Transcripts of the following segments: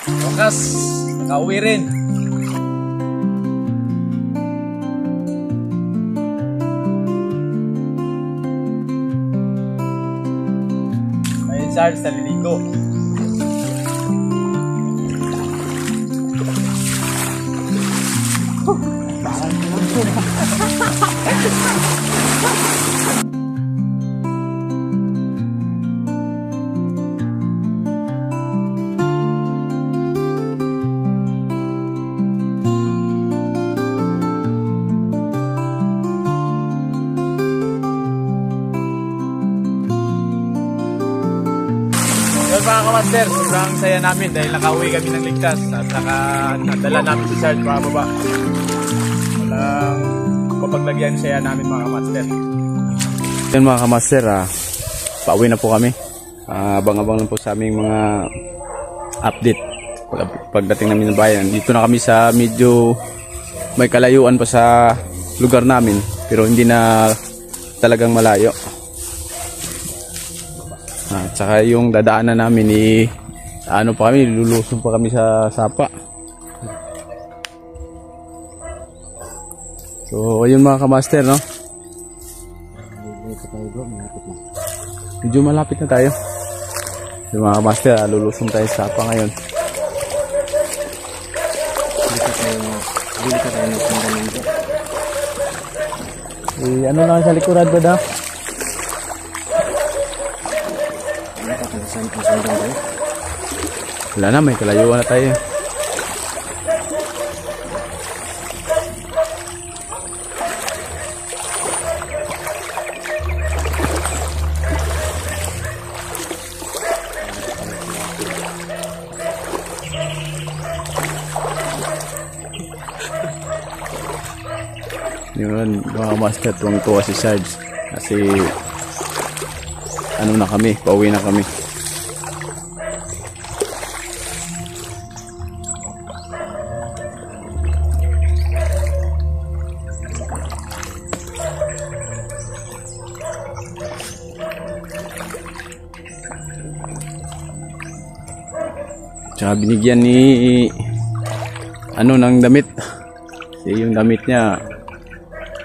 Wakas, nakauwi rin. Ayun Sarge, naliligo. Mga kamaster, sobrang saya namin dahil nakauwi kami ng ligtas at nadala namin si Sarge pababa. Walang papaglagyan saya namin mga kamaster. Yan mga kamaster, pauwi na po kami. Abang-abang lang po sa aming mga update pagdating namin ng bayan. Dito na kami sa medyo may kalayuan pa sa lugar namin pero hindi na talagang malayo. At saka yung dadaanan namin ano pa kami, lulusong pa kami sa sapa. So ayun mga kamaster, no? Medyo malapit na tayo. Yung mga kamaster, lulusong tayo sa sapa ngayon. Ano lang sa likuran ba daw? Wala na, may kalayuan na tayo. Yun, mga master, tuwang-tuwa si Sarge kasi ano na kami, pauwi na kami. Tsaka binigyan ni ng damit. Kasi yung damit niya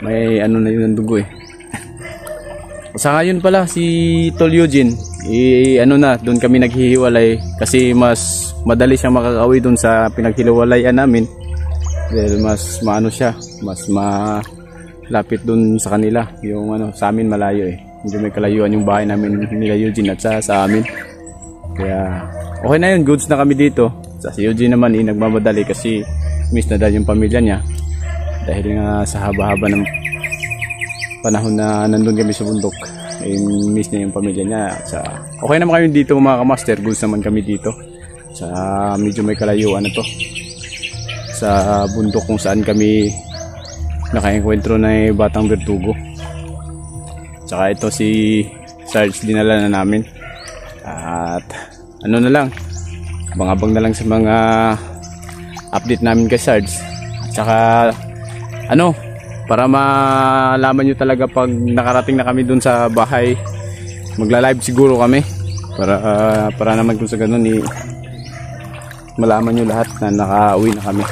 may na yun ng dugo eh. Saka yun pala si Tol Eugene, doon kami naghihiwalay kasi mas madali siyang makakauwi doon sa pinaghiwalayan namin. Dahil mas mas malapit doon sa kanila. Yung sa amin malayo eh. Medyo may kalayuan yung bahay namin nila Eugene at sa amin. Kaya okay na yun, goods na kami dito. Si Eugene naman nagmamadali kasi miss na dahil yung pamilya niya. Dahil nga sa haba-haba ng panahon na nandun kami sa bundok, miss niya yung pamilya niya. Okay naman kami dito mga kamaster, goods naman kami dito. Sa medyo may kalayuan na to. Sa bundok kung saan kami nakaengkwentro na Batang Bertugo. Tsaka ito si Sarge dinala na namin. At na lang, abang-abang na lang sa mga update namin kay Sarge. At saka para malaman nyo talaga pag nakarating na kami dun sa bahay, magla-live siguro kami para naman kung sa ganun malaman nyo lahat na nakauwi na kami.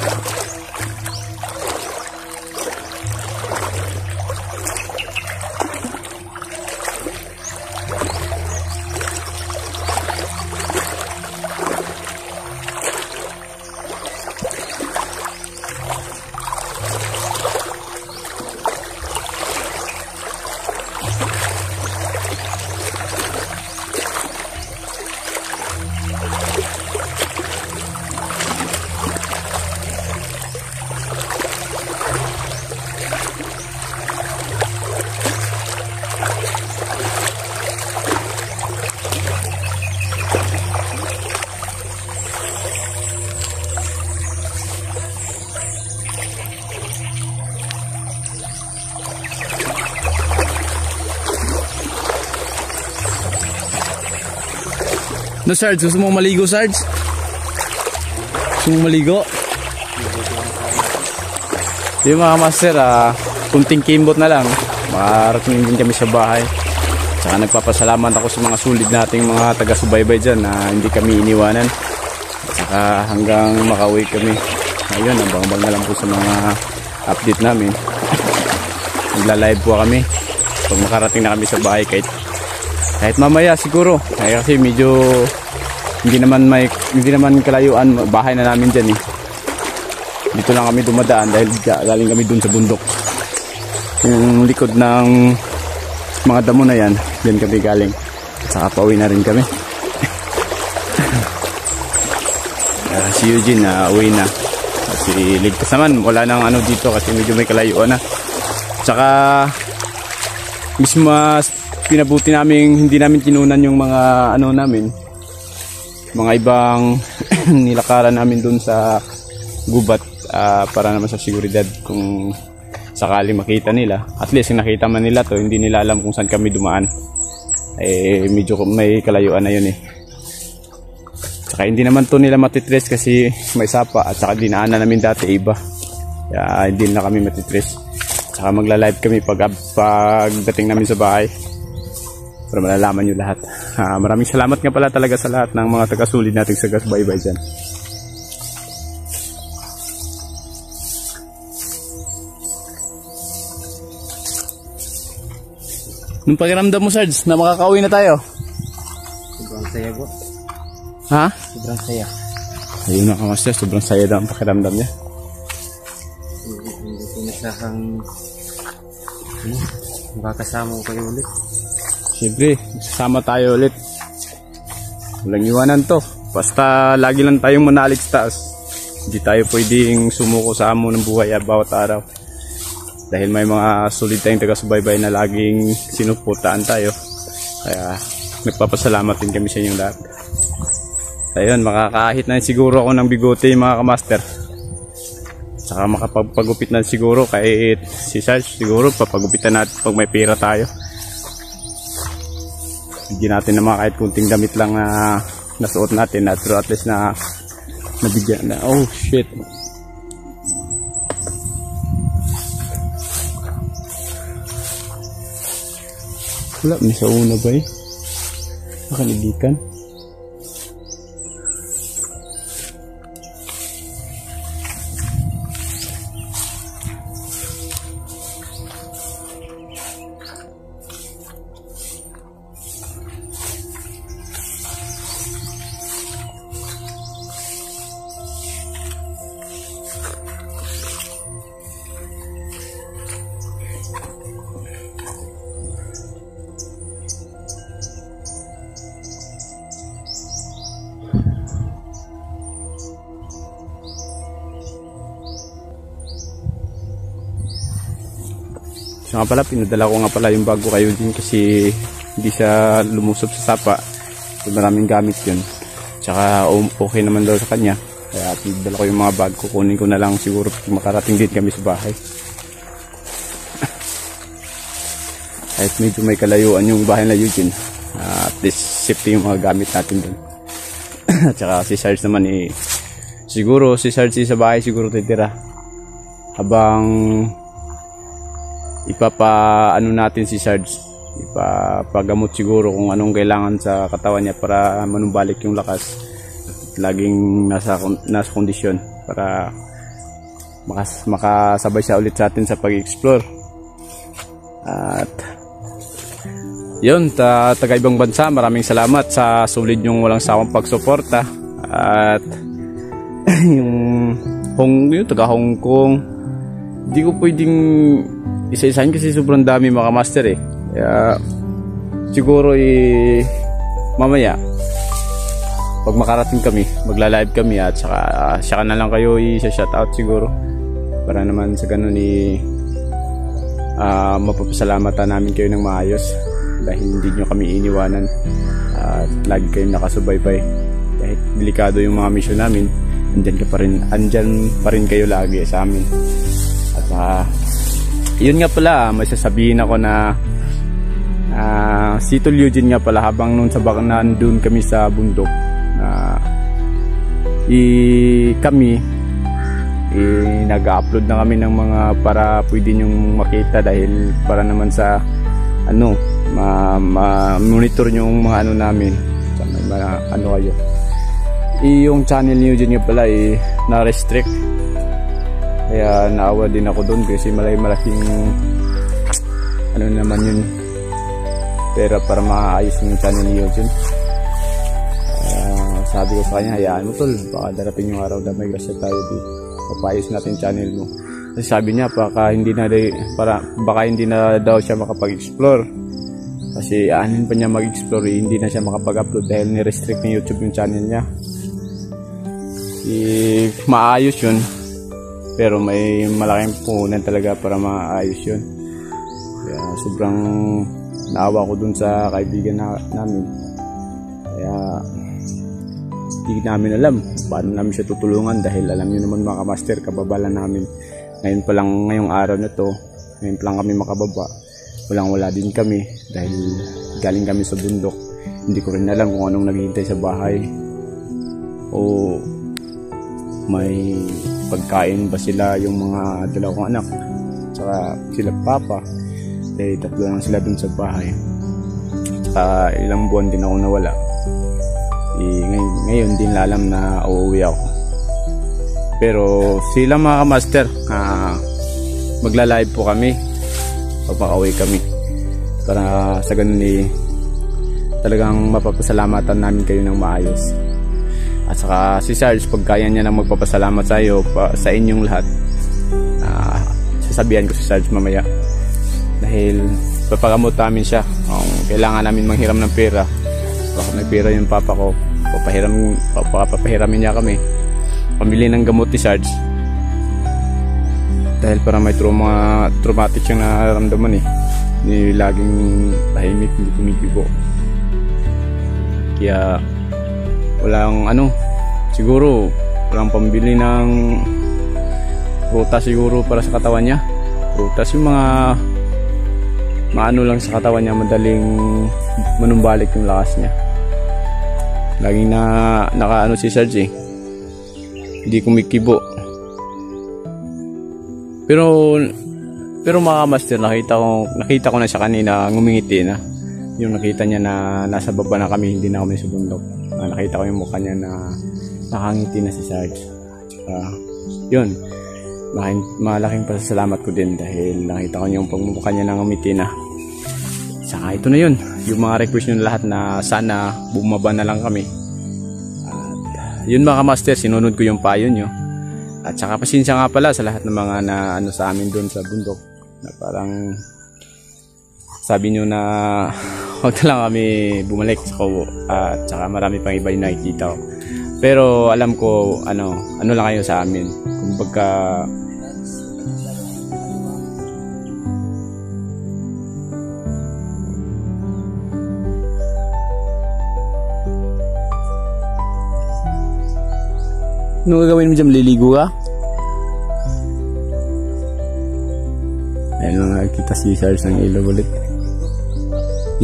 No, Sarge, gusto mong maligo, Sarge? Gusto mong maligo? Yung mga master, kunting kimbot na lang, makarating din kami sa bahay. Saka nagpapasalamat ako sa mga sulit nating mga taga-subaybay dyan na hindi kami iniwanan. hanggang makauwi kami. Ayun, abang-abang na lang po sa mga update namin. Magla-live po kami pag makarating na kami sa bahay, kahit mamaya siguro. Kasi medyo hindi naman kalayuan, bahay na namin dyan eh. Dito lang kami dumadaan dahil galing kami dun sa bundok. Yung likod ng mga damo na yan, dyan kami galing. At saka pauwi na rin kami. Si Eugene uwi na. Si Ligtas naman wala nang ano dito kasi medyo may kalayuan na. Tsaka mas pinabuti namin hindi namin kinunan yung mga ano namin, mga ibang nilakaran namin dun sa gubat, para naman sa seguridad kung sakali makita nila. At least kung nakita man nila to, hindi nila alam kung saan kami dumaan. Medyo may kalayuan na yun eh. Saka hindi naman to nila matitres kasi may sapa, at saka dinaanan namin dati iba. Kaya hindi na kami matitres. Saka magla-live kami pagdating namin sa bahay para malalaman nyo lahat. Maraming salamat nga pala talaga sa lahat ng mga taga-sulit nating sagasbaybay dyan. Nung pakiramdam mo, Sarge, na makakauwi na tayo? Sobrang saya po. Ha? Sobrang saya. Ayun na, Master, sobrang saya daw ang pakiramdam niya. Hindi ko nasakang makakasama ko kayo ulit. Siyempre, sasama tayo ulit. Walang iwanan to. Basta lagi lang tayong manalig sa taas. Hindi tayo pwedeng sumuko sa amo ng buhay bawat araw. Dahil may mga sulit tayong taga-subaybay na laging sinuportahan tayo. Kaya nagpapasalamat din kami sa inyong lahat. Ayun, makakahit na siguro ako ng bigote mga kamaster. Saka makapagpagupit na siguro kahit si Sarge siguro papagupitan natin pag may pera tayo. Hindi natin naman kahit kunting damit lang na nasuot natin na pero at least na nabigyan na. Oh shit. Wala, may sauna ba eh? Nakaligikan. So nga pala, pinadala ko nga pala yung bago kayo din kasi hindi siya lumusob sa sapa. So maraming gamit yun. Tsaka okay naman daw sa kanya. Kaya pinadala ko yung mga bag ko. Kunin ko na lang siguro pag makarating din kami sa bahay. Kahit medyo may kalayuan yung bahay na Eugene. At least safety yung mga gamit natin dun. Tsaka si Sarge naman siguro si Sarge sa bahay siguro titira. Habang ano natin si Sarge, ipapagamot siguro kung anong kailangan sa katawan niya para manumbalik yung lakas at laging nasa kondisyon para makasabay siya ulit sa atin sa pag-explore. At yun, taga-ibang bansa, maraming salamat sa sulit yung walang sawang pagsuporta. At yung taga Hong Kong, hindi ko pwedeng isa-isahin kasi sobrang dami mga master eh. Kaya siguro mamaya pag makarating kami, magla-live kami at saka na lang kayo i-shoutout siguro para naman sa ganun mapapasalamatan namin kayo ng maayos dahil hindi nyo kami iniwanan at lagi kayong nakasubaybay. Kahit delikado yung mga mission namin, andyan pa rin kayo lagi sa amin. At yun nga pala, may sasabihin ako na si Tol Eugene nga pala habang noon nandun kami sa bundok, kami nag-upload na kami ng mga para pwede nyong makita dahil para naman sa monitor yung mga namin sa may mga kayo. yung channel ni Eugene nga pala na-restrict. Kaya naawa din ako doon kasi malaking ano naman yun, pera para maayos yung channel ni Eugene. Sabi ko sa kanya, hayaan mo tol, baka darating yung araw na may grasya tayo di papayos natin yung channel mo. Kasi sabi niya baka hindi na daw siya makapag-explore. Kasi aanin pa niya mag-explore, hindi na siya makapag-upload dahil ni-restrict ng YouTube yung channel niya. Maayos yun, pero may malaking puhunan talaga para maayos yun. Kaya sobrang naawa ko dun sa kaibigan namin. Kaya hindi namin alam paano namin siya tutulungan dahil alam niyo naman mga kamaster, kababala namin. Ngayon pa lang, ngayong araw na to, ngayon pa lang kami makababa. Wala din kami dahil galing kami sa bundok. Hindi ko rin alam kung anong naghihintay sa bahay o may pagkain ba sila yung mga dalawang anak tsaka sila papa, dahil 3 lang sila dun sa bahay. Tsaka ilang buwan din ako nawala. Ngayon din alam na uuwi ako. Pero sila mga kamaster, magla-live po kami pag makauwi kami para sa ganun talagang mapapasalamatan namin kayo ng maayos. At saka si Sarge, pag kaya niya nang magpapasalamat sa iyo, sa inyong lahat, sasabihan ko si Sarge mamaya dahil papagamot namin siya. Kailangan namin manghiram ng pera. Baka may pera yung papa ko, papahiramin niya kami pamili ng gamot ni Sarge dahil para may traumatic siyang nararamdaman ni laging tahimik, hindi kumikibo. Kaya siguro walang pambili ng prutas siguro para sa katawan niya. Prutas yung mga ano lang sa katawan niya, madaling manumbalik yung lakas niya. Laging nakaano si Sarge hindi kumikibo. Pero mga master, nakita ko na siya kanina ngumingiti na. Yung nakita niya na nasa baba na kami, hindi na kami sa bundok. Nakita ko yung mukha niya na nakangiti na si Sarge. Yun, malaking pasasalamat ko din dahil nakita ko yung pagmumukha niya na ngumiti na. Saka ito na yun, yung mga request nyo lahat na sana bumaba na lang kami. At yun mga master, sinunod ko yung payo nyo. At saka pasensya nga pala sa lahat ng mga sa amin doon sa bundok, na parang sabi nyo na huwag na lang kami bumalik sa Kobo, at saka marami pang iba yung nakikita ko. Pero alam ko ano lang kayo sa amin, kumbaga ano gagawin mo dyan? Liligo ka? Ayun lang, nakikita si Sarge ng ilog ulit.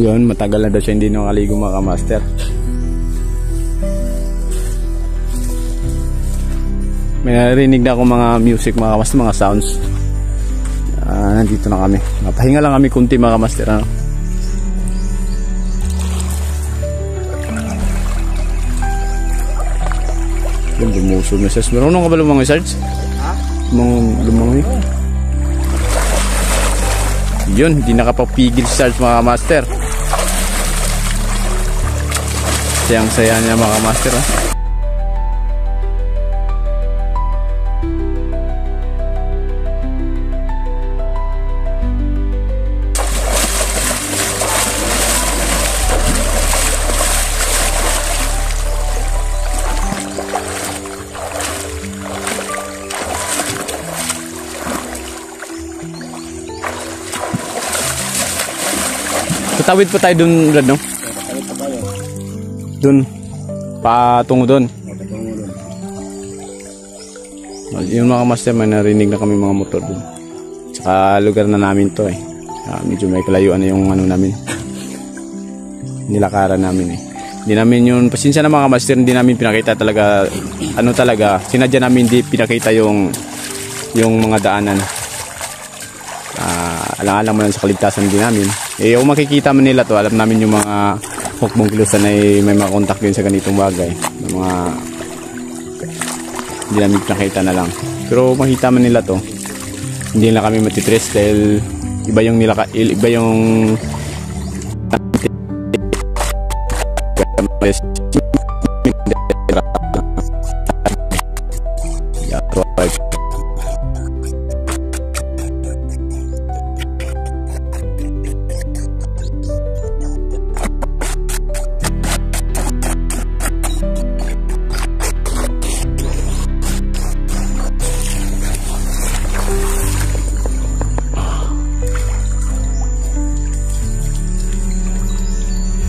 Yun, matagal na daw siya hindi nakaligo mga kamaster. May narinig na ako mga music mga kamaster, mga sounds. Nandito na kami. Pahinga lang kami kunti mga kamaster. Yung bumusog na siya. Marunong ka ba lumangoy, Sarge? Ha? Lumangoy? Yun, hindi nakapapigil si Sarge mga master. Sayang-saya niya mga master. Tatawid pa tayo dun, Brad, no? Tatawid pa tayo. Dun. Patungo dun. Yung mga master, may narinig na kami mga motor dun. Tsaka lugar na namin to medyo may kalayuan na yung namin. Nilakaran namin Hindi namin yung, pasensya na mga master, hindi namin pinakita talaga, sinadya namin hindi pinakita yung mga daanan. Alang-alang mo lang sa kaligtasan din namin. Kung makikita man nila to, alam namin yung mga hukbong kilusan ay may mga contact din sa ganitong bagay, ng mga Hindi namin nakita na lang. Pero makita man nila to, hindi na kami matitres dahil iba yung iba yung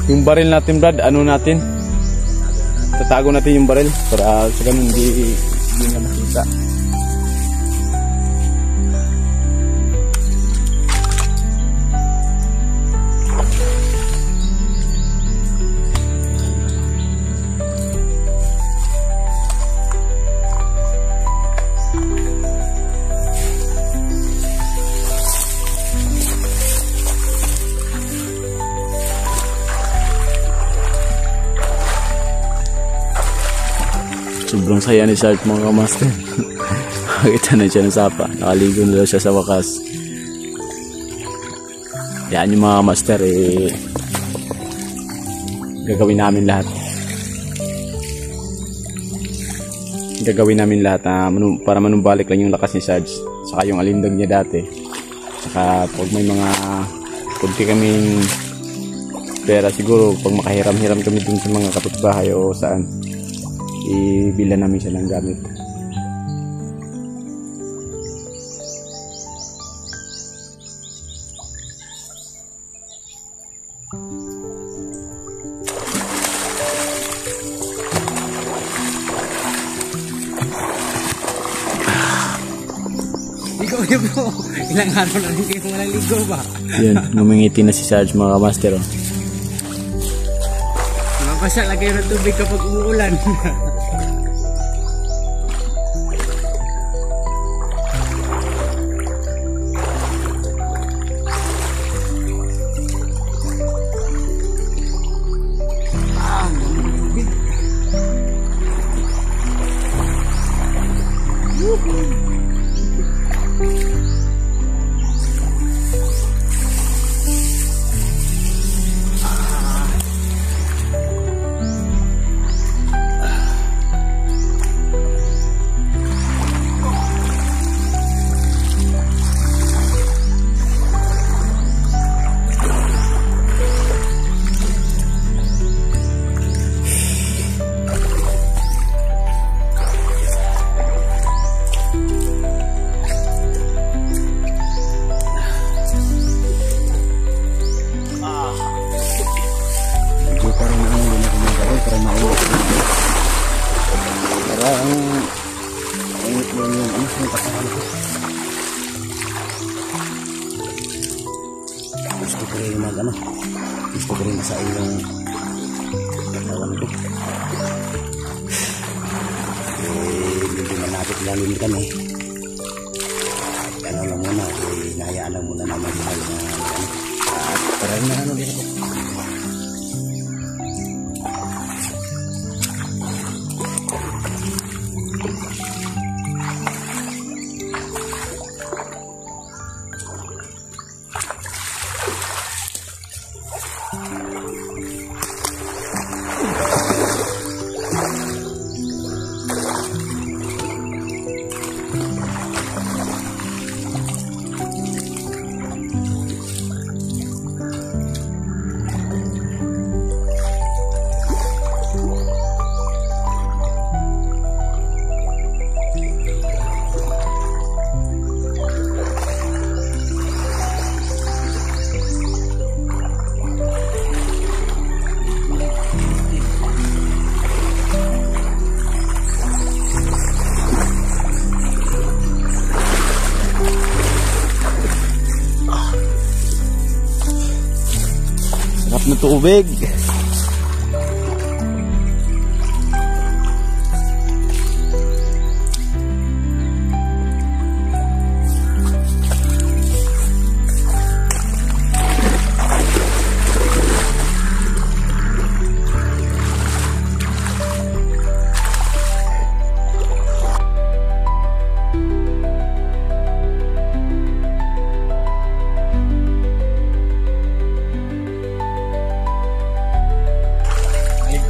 yung baril natin, Brad, ano natin? Tatago natin yung baril para sa ganun hindi na makita. Sobrang saya ni Sarge mga master. Nakita na siya ng sapa. Nakaligo na daw siya sa wakas. Yan yung mga master gagawin namin lahat. Gagawin namin lahat para manumbalik lang yung lakas ni Sarge. Saka yung alindag niya dati. Saka pag may mga kunti kaming pera siguro pag makahiram-hiram kami dun sa mga kapitbahay o saan, ibila namin siya ng gamit. Ligo niyo bro. Ilang araw na rin kayo malaligo ba? Yan, ngumingiti na si Sarge mga master. Mapasya lagay ng tubig kapag umuulan. Gusto ko rin gusto ko rin sa inyong katawan ko. Medyo malapit lang din kami. Ano lang muna, hinayaan lang muna naman at parang na din ako. Na tubig.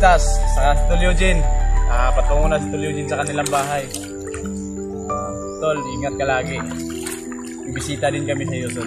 Estas, saka si Tol Eugene. Patungo na si Tol Eugene sa kanilang bahay. Tol, ingat ka lagi. Ibisita din kami sa iyo, Tol.